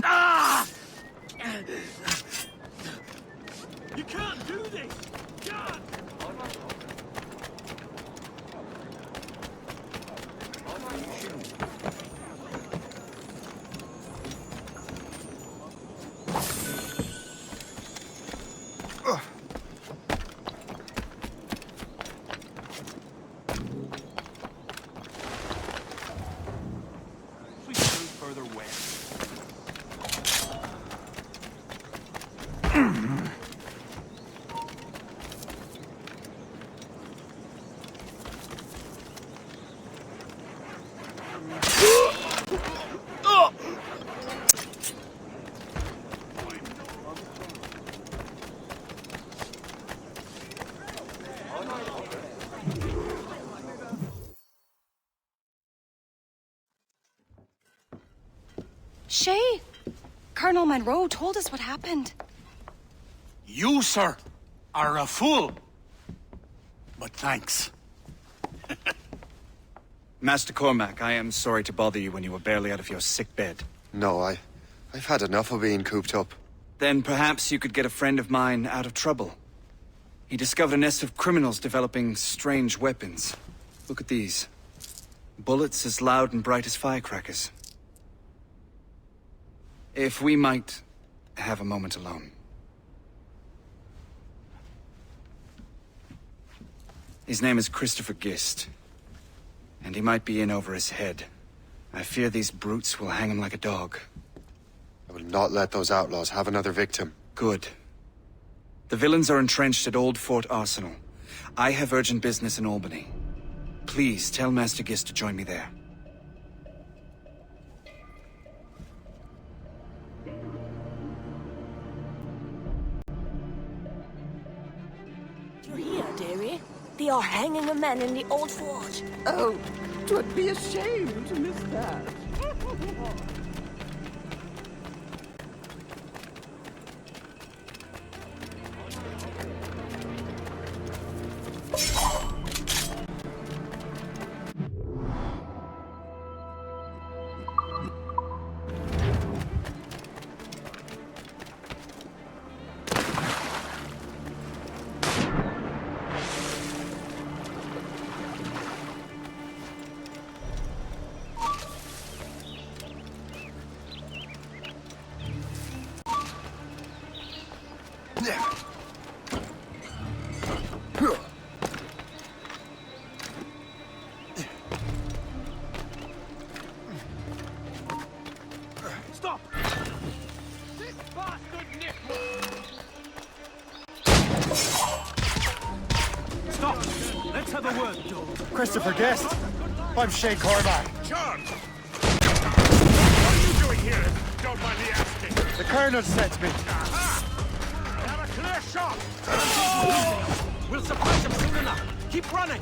Ah! You can't do this! God! We should move further west. Shay, Colonel Monroe told us what happened. You, sir, are a fool. But thanks. Master Cormac, I am sorry to bother you when you were barely out of your sick bed. No, I've had enough of being cooped up. Then perhaps you could get a friend of mine out of trouble. He discovered a nest of criminals developing strange weapons. Look at these. Bullets as loud and bright as firecrackers. If we might have a moment alone. His name is Christopher Gist. And he might be in over his head. I fear these brutes will hang him like a dog. I will not let those outlaws have another victim. Good. The villains are entrenched at Old Fort Arsenal. I have urgent business in Albany. Please tell Master Gist to join me there. You're here, dearie. They are hanging a man in the old fort. Oh, 'twould be a shame to miss that. Christopher Guest. I'm Shane Cormac. John! What are you doing here? Don't mind me asking. The Colonel sent me. Aha! I have a clear shot! We'll surprise him soon enough. Keep running!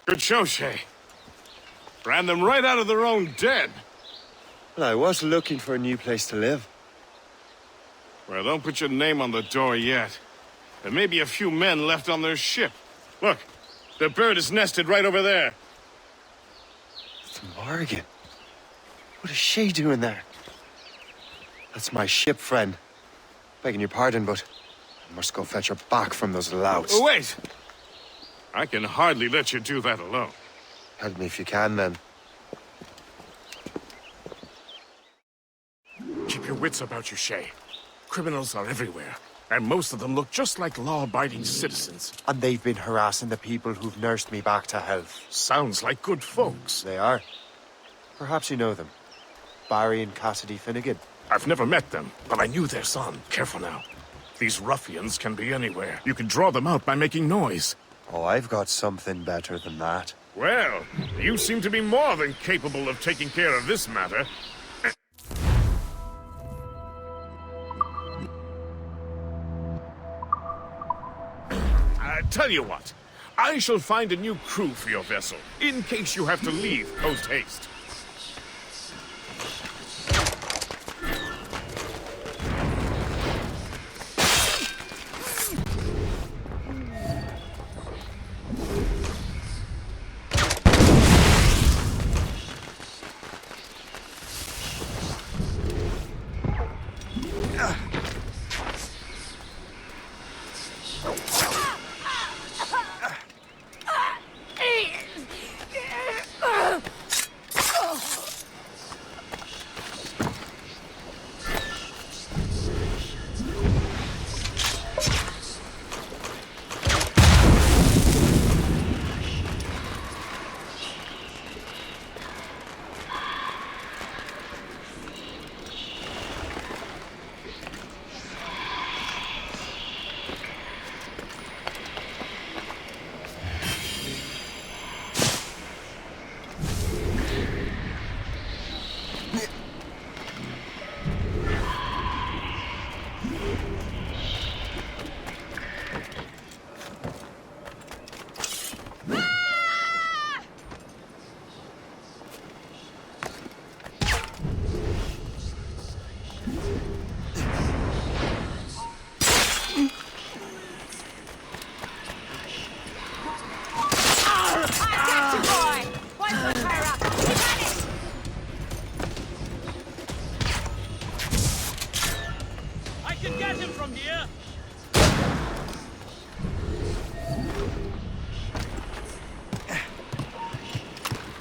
Good show, Shay. Ran them right out of their own den. Well, I was looking for a new place to live. Well, don't put your name on the door yet. There may be a few men left on their ship. Look, the bird is nested right over there. It's Morgan. What is she doing there? That's my ship, friend. Begging your pardon, but I must go fetch her back from those louts. Oh, wait! I can hardly let you do that alone. Help me if you can, then. Keep your wits about you, Shay. Criminals are everywhere, and most of them look just like law-abiding citizens. And they've been harassing the people who've nursed me back to health. Sounds like good folks. They are. Perhaps you know them. Barry and Cassidy Finnegan. I've never met them, but I knew their son. Careful now. These ruffians can be anywhere. You can draw them out by making noise. Oh, I've got something better than that. Well, you seem to be more than capable of taking care of this matter. Tell you what, I shall find a new crew for your vessel, in case you have to leave post-haste.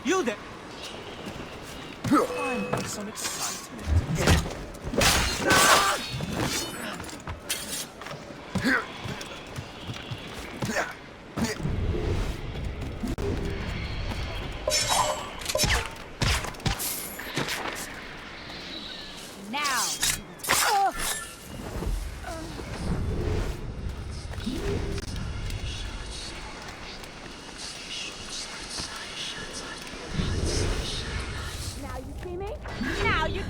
You there! Finally, some excitement. Now you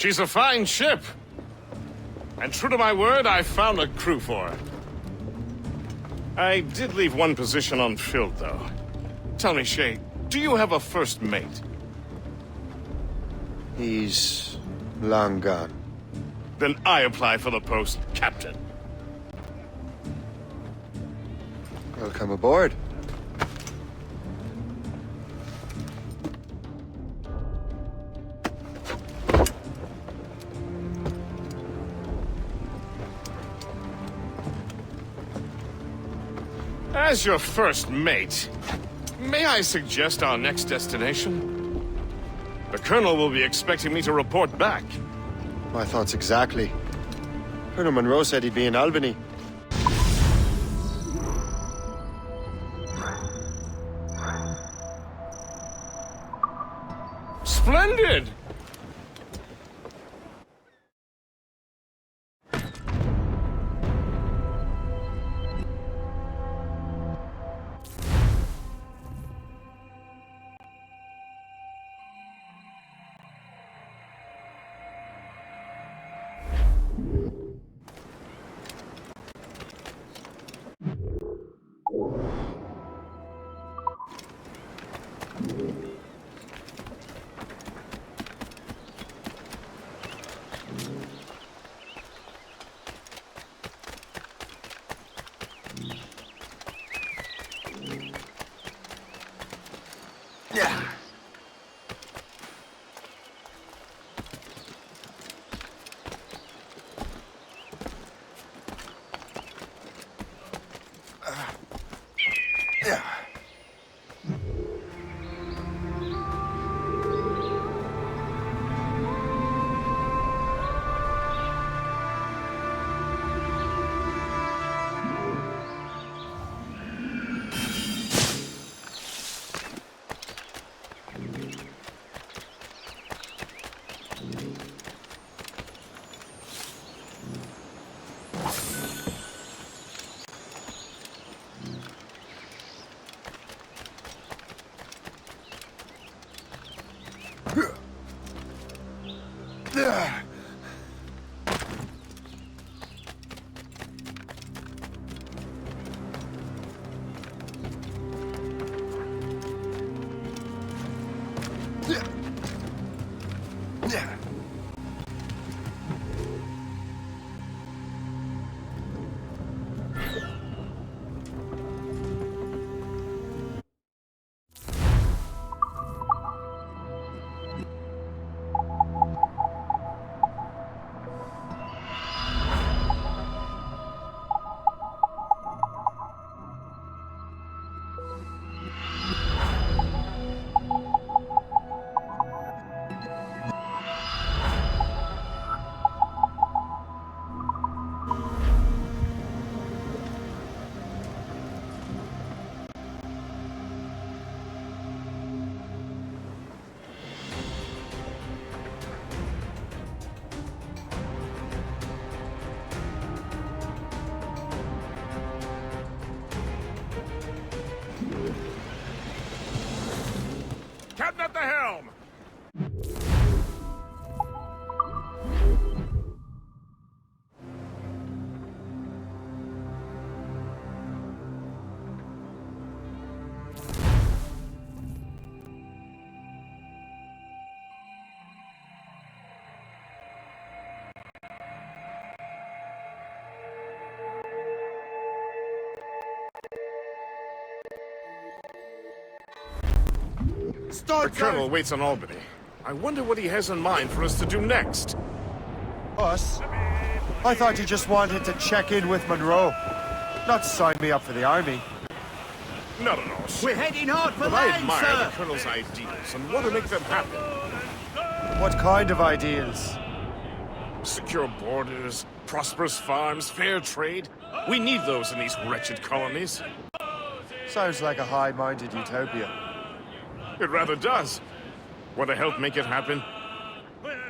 She's a fine ship. And true to my word, I found a crew for her. I did leave one position unfilled, though. Tell me, Shay, do you have a first mate? He's long gone. Then I apply for the post, Captain. Welcome aboard. As your first mate, may I suggest our next destination? The Colonel will be expecting me to report back. My thoughts exactly. Colonel Monroe said he'd be in Albany. Splendid! Captain at the helm! The Colonel waits on Albany. I wonder what he has in mind for us to do next. Us? I thought you just wanted to check in with Monroe. Not sign me up for the army. Not at all, sir. We're heading hard for But I land, admire sir! the Colonel's ideals and want to make them happen. What kind of ideals? Secure borders, prosperous farms, fair trade. We need those in these wretched colonies. Sounds like a high-minded utopia. It rather does. Want to help make it happen?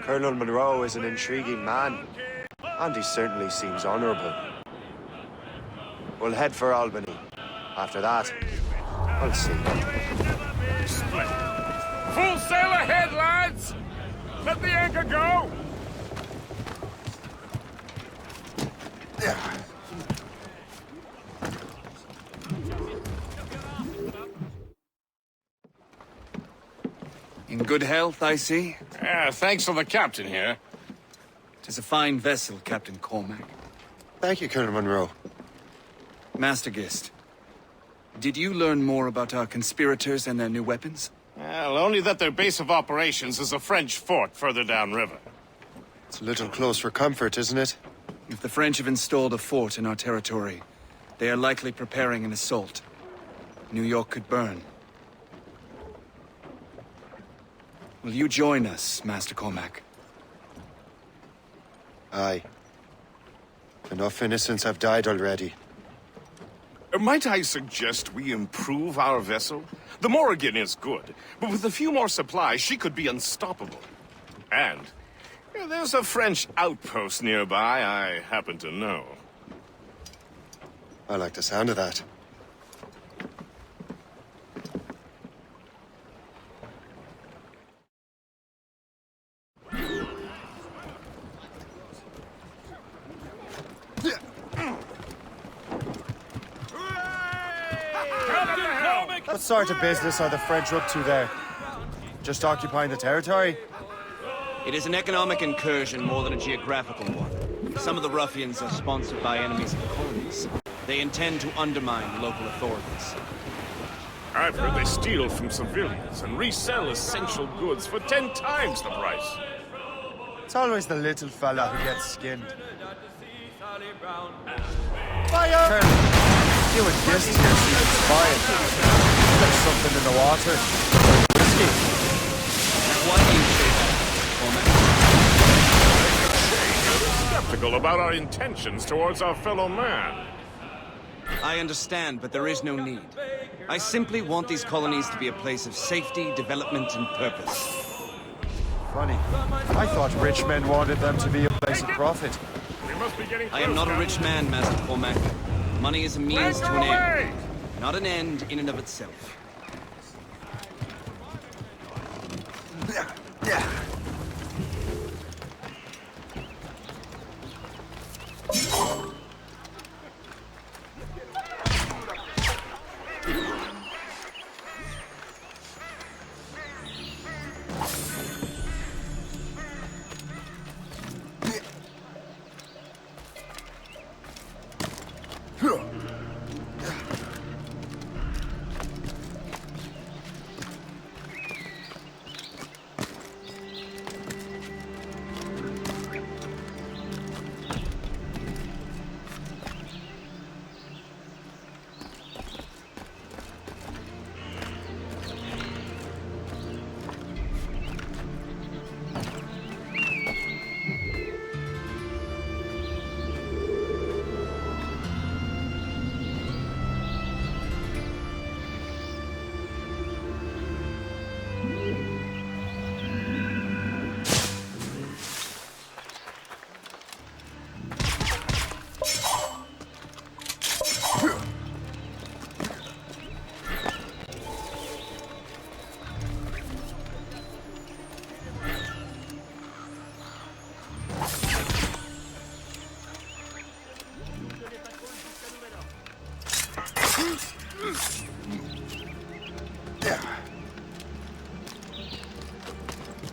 Colonel Monroe is an intriguing man, and he certainly seems honorable. We'll head for Albany. After that, I'll see. Splendid. Full sail ahead, lads! Let the anchor go! In good health, I see. Thanks to the captain here. 'Tis a fine vessel, Captain Cormac. Thank you, Colonel Monroe. Master Gist, did you learn more about our conspirators and their new weapons? Well, only that their base of operations is a French fort further downriver. It's a little close for comfort, isn't it? If the French have installed a fort in our territory, they are likely preparing an assault. New York could burn. Will you join us, Master Cormac? Aye. Enough innocents have died already. Might I suggest we improve our vessel? The Morrigan is good, but with a few more supplies, she could be unstoppable. And there's a French outpost nearby I happen to know. I like the sound of that. What sort of business are the French up to there? Just occupying the territory? It is an economic incursion more than a geographical one. Some of the ruffians are sponsored by enemies of the colonies. They intend to undermine local authorities. I've heard they steal from civilians and resell essential goods for 10 times the price. It's always the little fella who gets skinned. Fire! Colonel, you and Gist here seem inspired. There's something in the water. Whiskey. Why do you say that, Cormac? Skeptical about our intentions towards our fellow man. I understand, but there is no need. I simply want these colonies to be a place of safety, development, and purpose. Funny. I thought rich men wanted them to be a place of profit. We must be getting I am not a rich man, Master Cormac. Money is a means to an end, not an end in and of itself.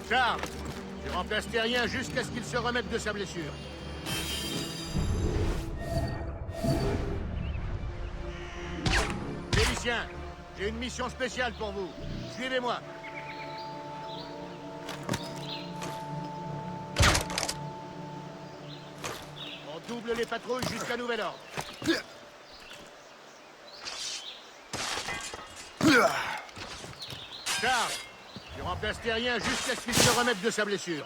Charles, tu remplaces Terrien jusqu'à ce qu'il se remette de sa blessure. Félicien, j'ai une mission spéciale pour vous. Suivez-moi. On double les patrouilles jusqu'à nouvel ordre. Charles, tu remplaces Terrien jusqu'à ce qu'il se remette de sa blessure.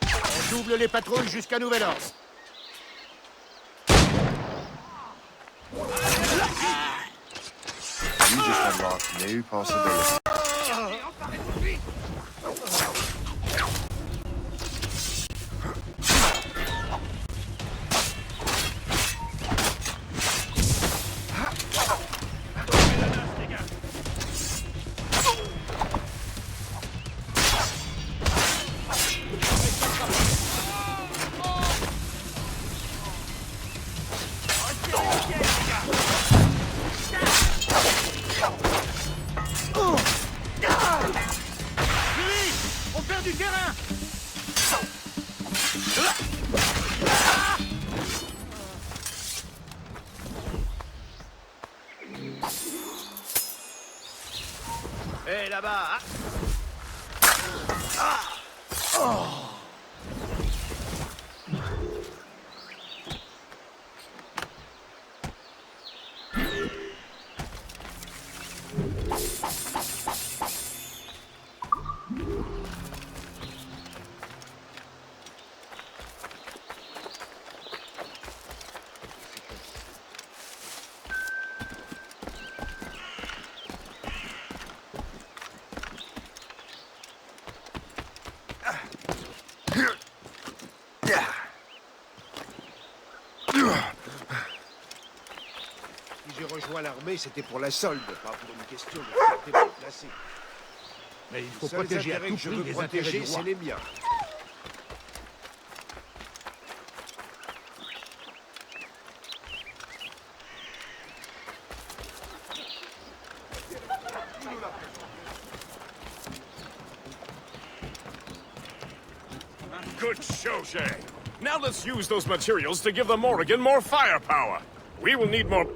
On double les patrouilles jusqu'à nouvel ordre. You just unlocked new possibilities. Hé, là-bas. Si j'ai rejoint l'armée, c'était pour la solde, pas pour une question de fierté mal placée. Mais il faut Les seuls protéger à intérêts tout que je prix veux les intérêts protéger, du c'est roi. les miens. Good show, Shay. Now let's use those materials to give the Morrigan more firepower. We will need more...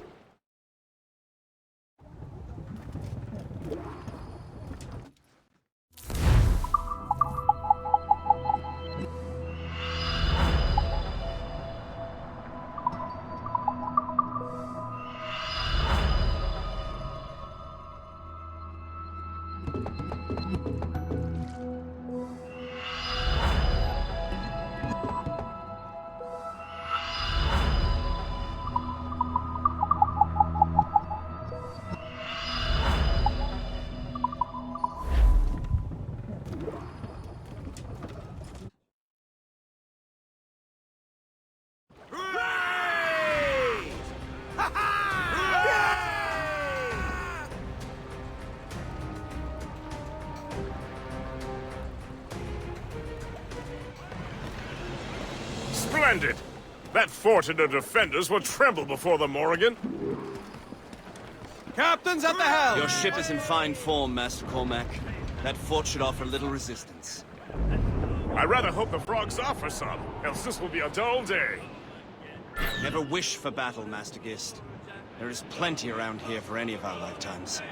Splendid! That fort and the defenders will tremble before the Morrigan. Captain's at the helm! Your ship is in fine form, Master Cormac. That fort should offer little resistance. I rather hope the frogs offer some, else this will be a dull day. Never wish for battle, Master Gist. There is plenty around here for any of our lifetimes.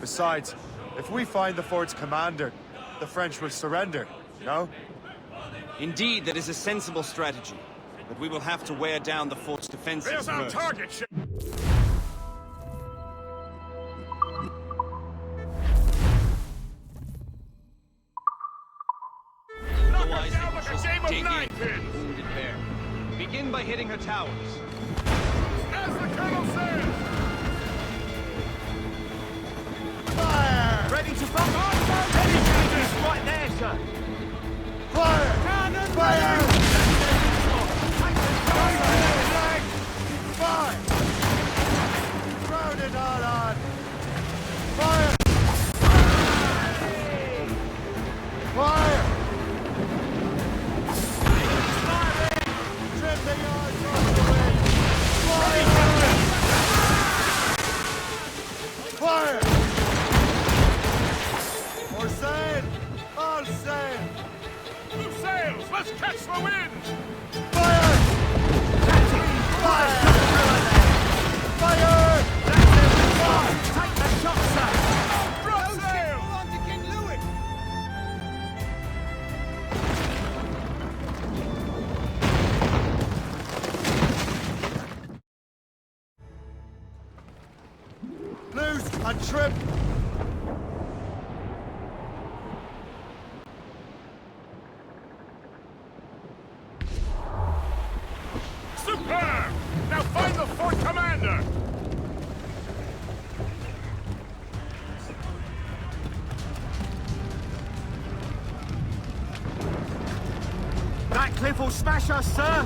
Besides, if we find the fort's commander, the French will surrender, no? Indeed, that is a sensible strategy. But we will have to wear down the fort's defenses There's our first. target ship! Otherwise, down they like a will game of dig in ninepins. with the wounded bear. Begin by hitting her towers. As the Colonel says! Ready to fire! Ready to this right there, sir! Fire! Cannon! Fire! Fire! Fire! Round it all on! Fire! Fire! Trim the yards off the wind! Fire! Fire! More sail! All sail! Blue sails! Let's catch the wind! Fire! Fire! Fire! Take the shot, sir! Drop sails! On to King Louis! Loose and trim! Superb! Now find the fort commander! That cliff will smash us, sir!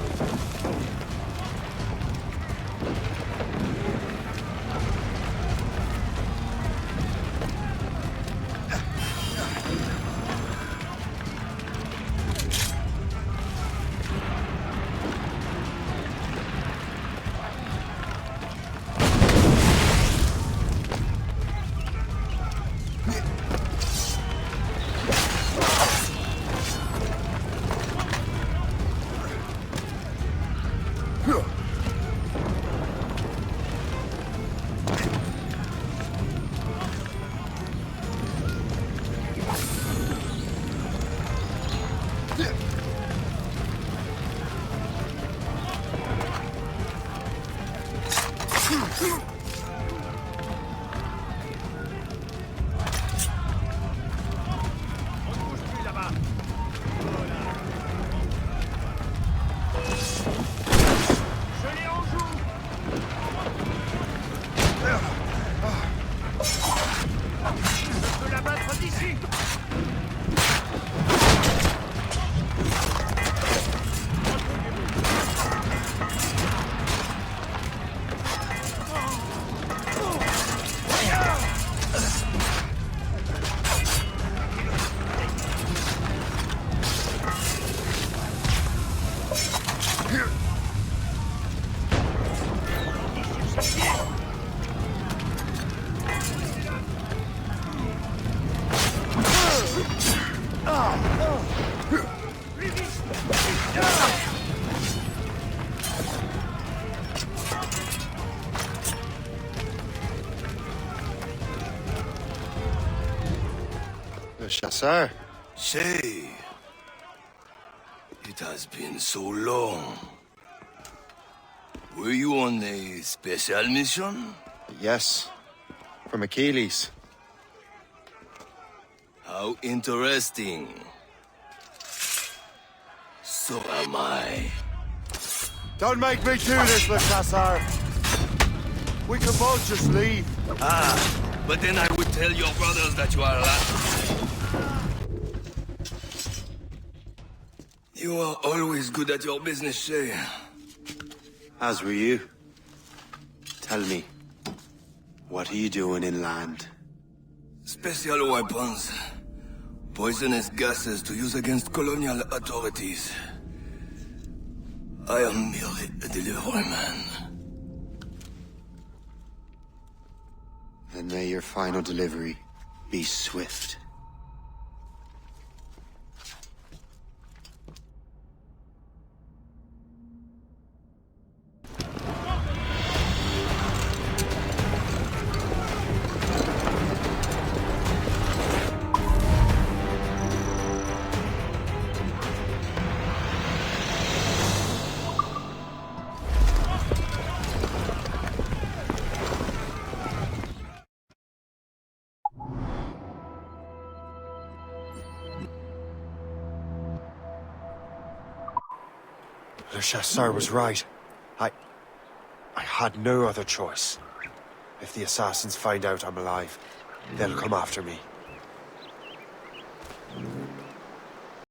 Le chasseur. Say, it has been so long. Were you on a special mission? Yes. From Achilles. How interesting. So am I. Don't make me do this, Le Chasseur. We can both just leave. But then I would tell your brothers that you are alive. You are always good at your business, Shay. As were you. Tell me, what are you doing inland? Special weapons. Poisonous gases to use against colonial authorities. I am merely a delivery man. Then may your final delivery be swift. Le Chasseur was right. I had no other choice. If the Assassins find out I'm alive, they'll come after me.